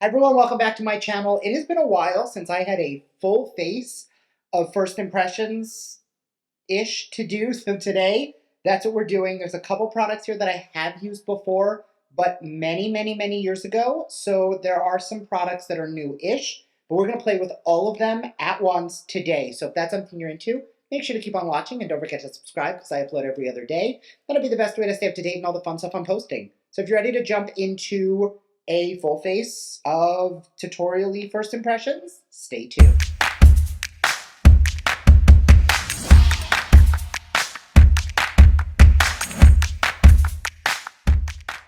Hi everyone, welcome back to my channel. It has been a while since I had a full face of first impressions-ish to do, so today that's what we're doing. There's a couple products here that I have used before, but many years ago, so there are some products that are new-ish, but we're going to play with all of them at once today. So if that's something you're into, make sure to keep on watching and don't forget to subscribe because I upload every other day. That'll be the best way to stay up to date and all the fun stuff I'm posting. So if you're ready to jump into a full face of tutorial-y first impressions, stay tuned.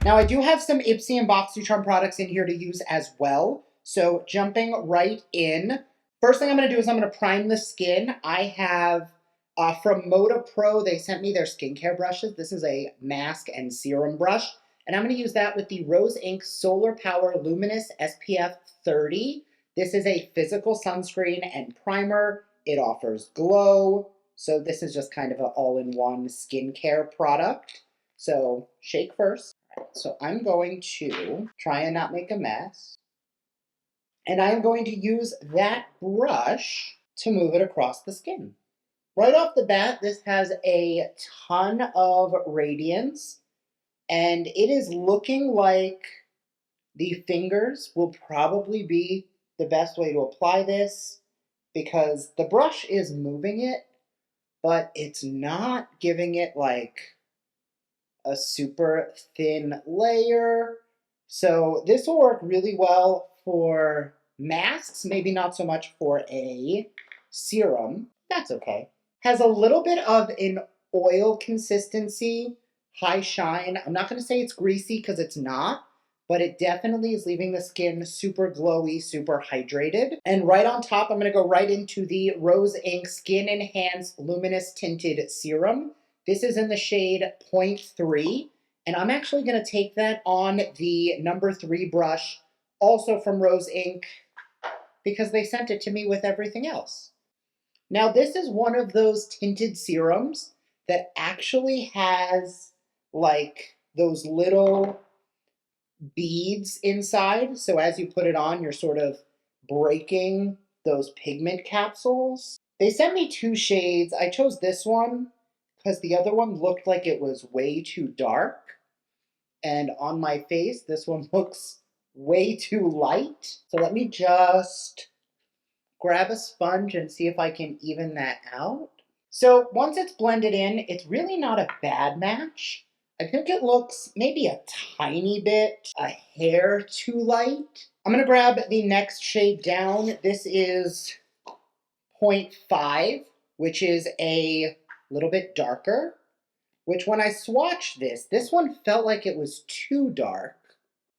Now I do have some Ipsy and Boxycharm products in here to use as well. So jumping right in, first thing I'm going to do is I'm going to prime the skin. I have from Moda Pro, they sent me their skincare brushes. This is a mask and serum brush. And I'm going to use that with the Rose Inc Solar Power Luminous SPF 30. This is a physical sunscreen and primer. It offers glow. So this is just kind of an all-in-one skincare product. So shake first. So I'm going to try and not make a mess. And I'm going to use that brush to move it across the skin. Right off the bat, this has a ton of radiance. And it is looking like the fingers will probably be the best way to apply this because the brush is moving it, but it's not giving it like a super thin layer. So this will work really well for masks, maybe not so much for a serum. That's okay. Has a little bit of an oil consistency, high shine. I'm not going to say it's greasy because it's not, but it definitely is leaving the skin super glowy, super hydrated. And right on top, I'm going to go right into the Rose Inc Skin Enhanced Luminous Tinted Serum. This is in the shade 0.3, and I'm actually going to take that on the number 3 brush, also from Rose Inc, because they sent it to me with everything else. Now, this is one of those tinted serums that actually has like those little beads inside. So as you put it on, you're sort of breaking those pigment capsules. They sent me 2 shades. I chose this one because the other one looked like it was way too dark. And on my face, this one looks way too light. So let me just grab a sponge and see if I can even that out. So once it's blended in, it's really not a bad match. I think it looks maybe a tiny bit, a hair too light. I'm gonna grab the next shade down. This is 0.5, which is a little bit darker, which when I swatched this one felt like it was too dark,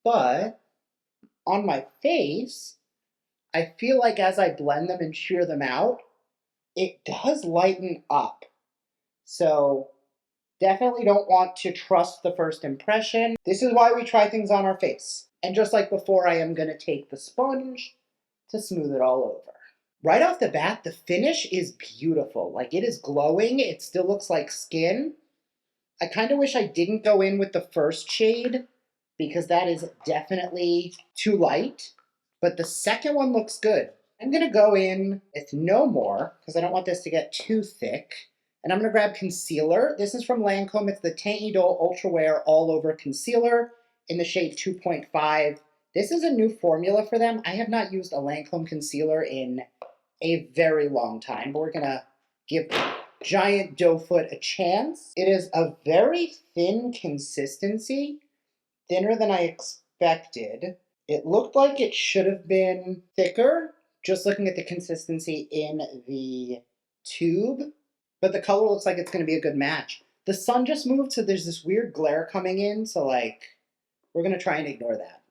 but on my face, I feel like as I blend them and shear them out, it does lighten up. So definitely don't want to trust the first impression. This is why we try things on our face. And just like before, I am gonna take the sponge to smooth it all over. Right off the bat, the finish is beautiful. Like it is glowing, it still looks like skin. I kind of wish I didn't go in with the first shade because that is definitely too light. But the second one looks good. I'm going to go in with no more because I don't want this to get too thick. And I'm going to grab concealer. This is from LANCOME. It's the Teint Idole Ultra Wear All Over Concealer in the shade 2.5. This is a new formula for them. I have not used a LANCOME concealer in a very long time, but we're going to give Giant Doe Foot a chance. It is a very thin consistency, thinner than I expected. It looked like it should have been thicker, just looking at the consistency in the tube, but the color looks like it's going to be a good match. The sun just moved, so there's this weird glare coming in, so like, we're going to try and ignore that.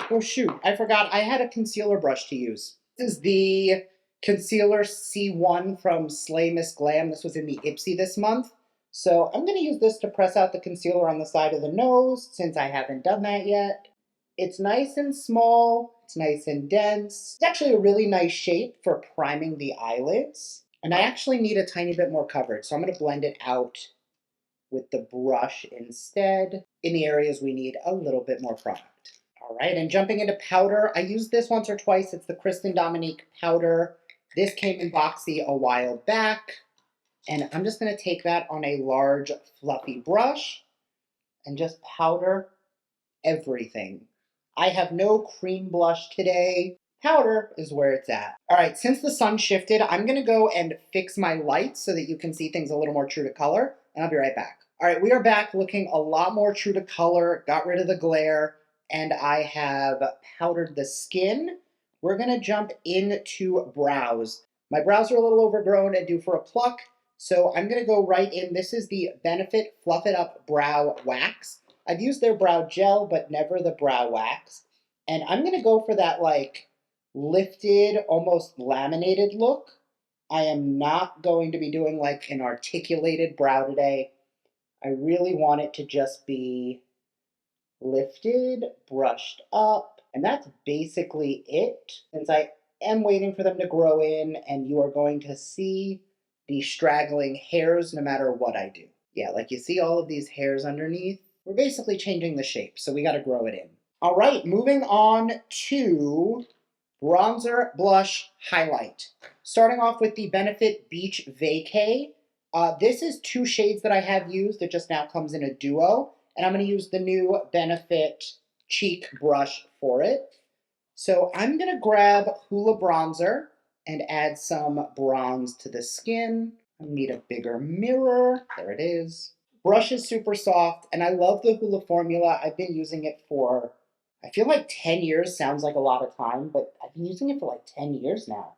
Oh shoot, I forgot I had a concealer brush to use. This is the Concealer C1 from Slay Miss Glam. This was in the Ipsy this month. So I'm going to use this to press out the concealer on the side of the nose since I haven't done that yet. It's nice and small. It's nice and dense. It's actually a really nice shape for priming the eyelids. And I actually need a tiny bit more coverage, so I'm going to blend it out with the brush instead. in the areas we need a little bit more product. All right, and jumping into powder, I used this once or twice. It's the Kristen Dominique powder. This came in Boxy a while back. And I'm just going to take that on a large fluffy brush and just powder everything. I have no cream blush today. Powder is where it's at. All right, since the sun shifted, I'm gonna go and fix my lights so that you can see things a little more true to color, and I'll be right back. All right, we are back looking a lot more true to color, got rid of the glare, and I have powdered the skin. We're gonna jump into brows. My brows are a little overgrown and due for a pluck, so I'm gonna go right in. This is the Benefit Fluff It Up Brow Wax. I've used their brow gel, but never the brow wax. And I'm gonna go for that like lifted, almost laminated look. I am not going to be doing like an articulated brow today. I really want it to just be lifted, brushed up, and that's basically it. Since I am waiting for them to grow in, and you are going to see the straggling hairs no matter what I do. Yeah, like you see all of these hairs underneath? We're basically changing the shape, so we gotta grow it in. All right, moving on to bronzer, blush, highlight. Starting off with the Benefit Beach Vacay. This is 2 shades that I have used. It just now comes in a duo. And I'm going to use the new Benefit Cheek brush for it. So I'm going to grab Hoola Bronzer and add some bronze to the skin. I need a bigger mirror. There it is. Brush is super soft, and I love the Hoola formula. I've been using it for, I feel like 10 years sounds like a lot of time, but I've been using it for like 10 years now.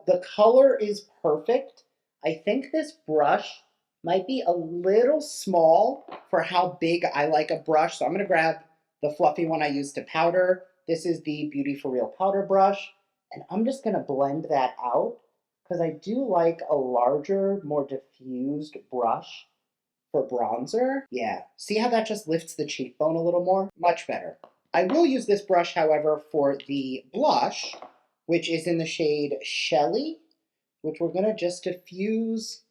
The color is perfect. I think this brush might be a little small for how big I like a brush. So I'm gonna grab the fluffy one I used to powder. This is the Beauty For Real powder brush. And I'm just gonna blend that out because I do like a larger, more diffused brush for bronzer. Yeah, see how that just lifts the cheekbone a little more? Much better. I will use this brush, however, for the blush, which is in the shade Shelly, which we're gonna just diffuse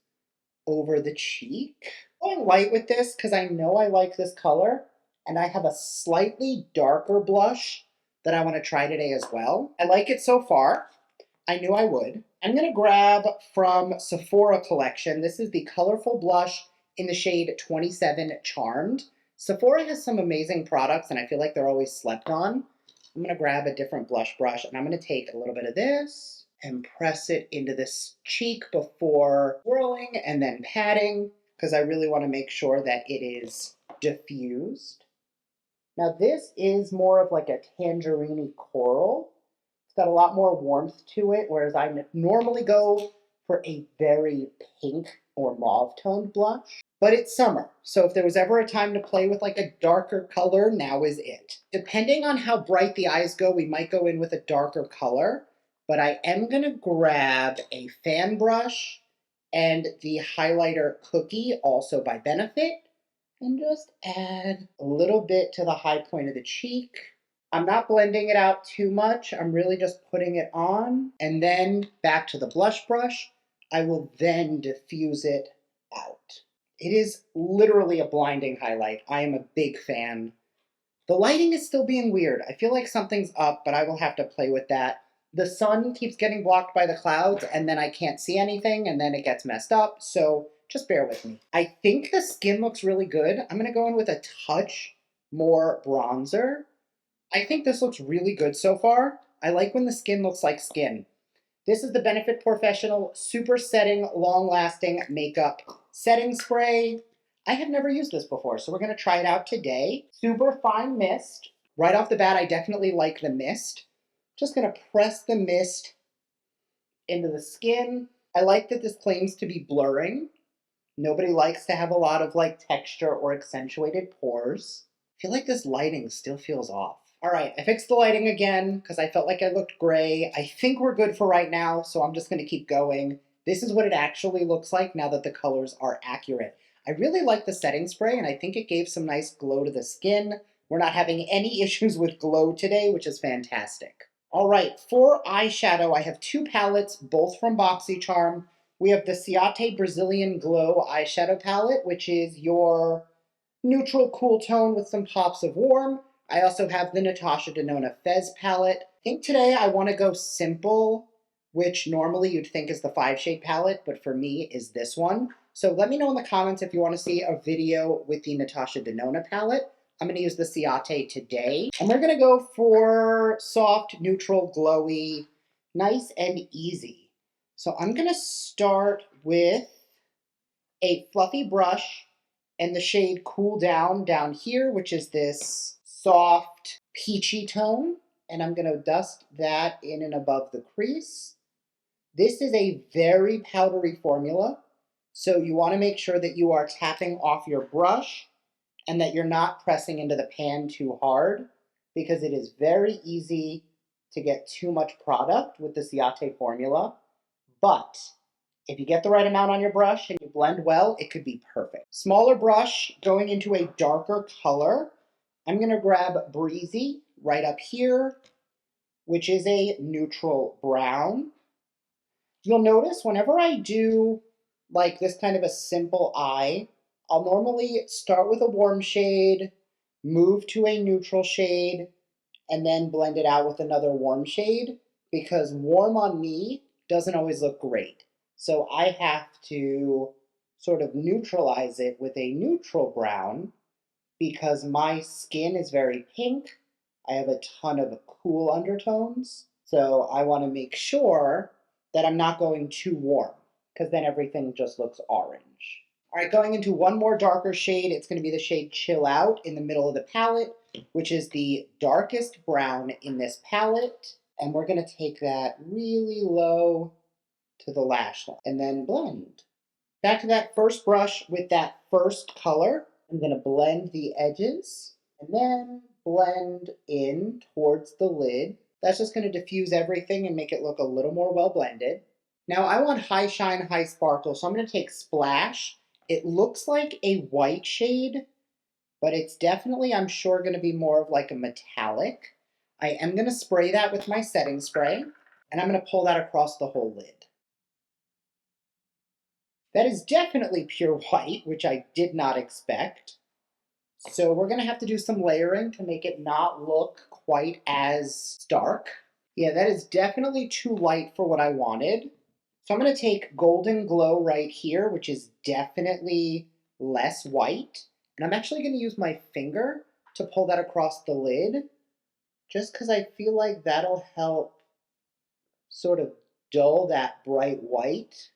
over the cheek. I'm going light with this because I know I like this color, and I have a slightly darker blush that I want to try today as well. I like it so far. I knew I would. I'm going to grab from Sephora collection. This is the colorful blush in the shade 27 Charmed. Sephora has some amazing products, and I feel like they're always slept on. I'm going to grab a different blush brush, and I'm going to take a little bit of this and press it into this cheek before swirling and then patting, because I really want to make sure that it is diffused. Now this is more of like a tangerine coral. It's got a lot more warmth to it, whereas I normally go for a very pink or mauve toned blush. But it's summer, so if there was ever a time to play with like a darker color, now is it. Depending on how bright the eyes go, we might go in with a darker color. But I am going to grab a fan brush and the highlighter Cookie, also by Benefit, and just add a little bit to the high point of the cheek. I'm not blending it out too much. I'm really just putting it on. And then back to the blush brush. I will then diffuse it out. It is literally a blinding highlight. I am a big fan. The lighting is still being weird. I feel like something's up, but I will have to play with that. The sun keeps getting blocked by the clouds, and then I can't see anything, and then it gets messed up, so just bear with me. I think the skin looks really good. I'm going to go in with a touch more bronzer. I think this looks really good so far. I like when the skin looks like skin. This is the Benefit Professional Super Setting Long Lasting Makeup Setting Spray. I have never used this before, so we're going to try it out today. Super fine mist. Right off the bat, I definitely like the mist. Just going to press the mist into the skin. I like that this claims to be blurring. Nobody likes to have a lot of like texture or accentuated pores. I feel like this lighting still feels off. All right, I fixed the lighting again because I felt like I looked gray. I think we're good for right now, so I'm just going to keep going. This is what it actually looks like now that the colors are accurate. I really like the setting spray, and I think it gave some nice glow to the skin. We're not having any issues with glow today, which is fantastic. All right, for eyeshadow, I have 2 palettes, both from Boxycharm. We have the Ciate Brazilian Glow eyeshadow palette, which is your neutral cool tone with some pops of warm. I also have the Natasha Denona Fez palette. I think today I want to go simple, which normally you'd think is the 5-shade palette, but for me is this one. So let me know in the comments if you want to see a video with the Natasha Denona palette. I'm going to use the Ciate today. And we're going to go for soft, neutral, glowy, nice and easy. So I'm going to start with a fluffy brush and the shade Cool down here, which is this soft peachy tone. And I'm going to dust that in and above the crease. This is a very powdery formula, so you want to make sure that you are tapping off your brush and that you're not pressing into the pan too hard, because it is very easy to get too much product with the Ciate formula. But if you get the right amount on your brush and you blend well, it could be perfect. Smaller brush going into a darker color. I'm going to grab Breezy right up here, which is a neutral brown. You'll notice whenever I do like this kind of a simple eye, I'll normally start with a warm shade, move to a neutral shade, and then blend it out with another warm shade, because warm on me doesn't always look great. So I have to sort of neutralize it with a neutral brown, because my skin is very pink. I have a ton of cool undertones. So I want to make sure that I'm not going too warm, because then everything just looks orange. All right, going into one more darker shade, it's going to be the shade Chill Out in the middle of the palette, which is the darkest brown in this palette. And we're going to take that really low to the lash line and then blend. Back to that first brush with that first color. I'm going to blend the edges and then blend in towards the lid. That's just going to diffuse everything and make it look a little more well blended. Now I want high shine, high sparkle, so I'm going to take Splash. It looks like a white shade, but it's definitely, I'm sure, going to be more of like a metallic. I am going to spray that with my setting spray, and I'm going to pull that across the whole lid. That is definitely pure white, which I did not expect. So we're going to have to do some layering to make it not look quite as dark. Yeah, that is definitely too light for what I wanted. So I'm going to take Golden Glow right here, which is definitely less white. And I'm actually going to use my finger to pull that across the lid, just because I feel like that'll help sort of dull that bright white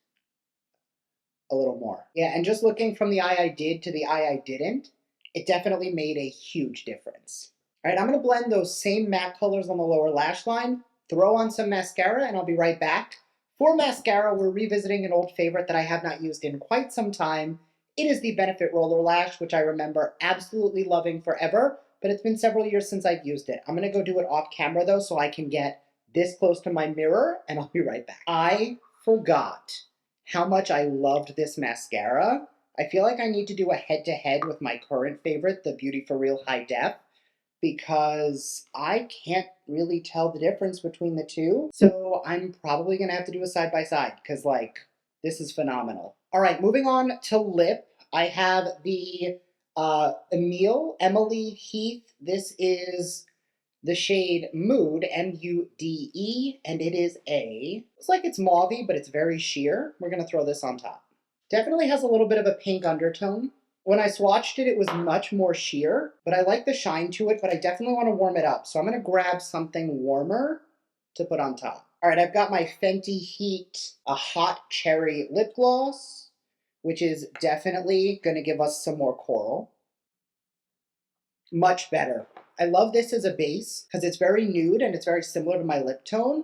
a little more. Yeah, and just looking from the eye I did to the eye I didn't, it definitely made a huge difference. All right, I'm going to blend those same matte colors on the lower lash line, throw on some mascara, and I'll be right back. For mascara, we're revisiting an old favorite that I have not used in quite some time. It is the Benefit Roller Lash, which I remember absolutely loving forever, but it's been several years since I've used it. I'm going to go do it off camera, though, so I can get this close to my mirror, and I'll be right back. I forgot how much I loved this mascara. I feel like I need to do a head-to-head with my current favorite, the Beauty For Real High Def, because I can't really tell the difference between the two. So I'm probably going to have to do a side-by-side, because, like, this is phenomenal. All right, moving on to lip. I have the Emily Heath. This is the shade Mood, M-U-D-E, and it is looks like it's mauvey, but it's very sheer. We're going to throw this on top. Definitely has a little bit of a pink undertone. When I swatched it, it was much more sheer, but I like the shine to it, but I definitely want to warm it up. So I'm going to grab something warmer to put on top. All right, I've got my Fenty Heat, a Hot Cherry lip gloss, which is definitely going to give us some more coral. Much better. I love this as a base because it's very nude and it's very similar to my lip tone,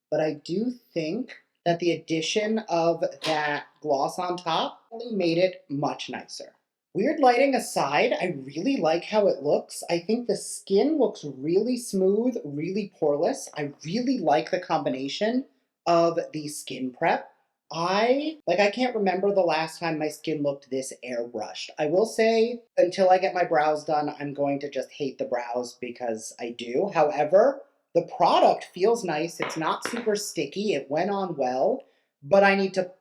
but I do think that the addition of that gloss on top really made it much nicer. Weird lighting aside, I really like how it looks. I think the skin looks really smooth, really poreless. I really like the combination of the skin prep. I can't remember the last time my skin looked this airbrushed. I will say, until I get my brows done, I'm going to just hate the brows because I do. However, the product feels nice. It's not super sticky. It went on well, but I need to,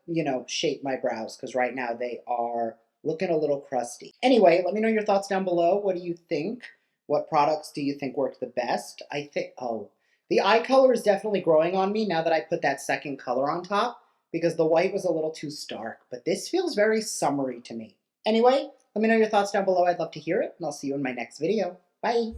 shape my brows because right now they are looking a little crusty. Anyway, let me know your thoughts down below. What do you think? What products do you think work the best? I think, oh, the eye color is definitely growing on me now that I put that second color on top because the white was a little too stark, but this feels very summery to me. Anyway, let me know your thoughts down below. I'd love to hear it, and I'll see you in my next video. Bye.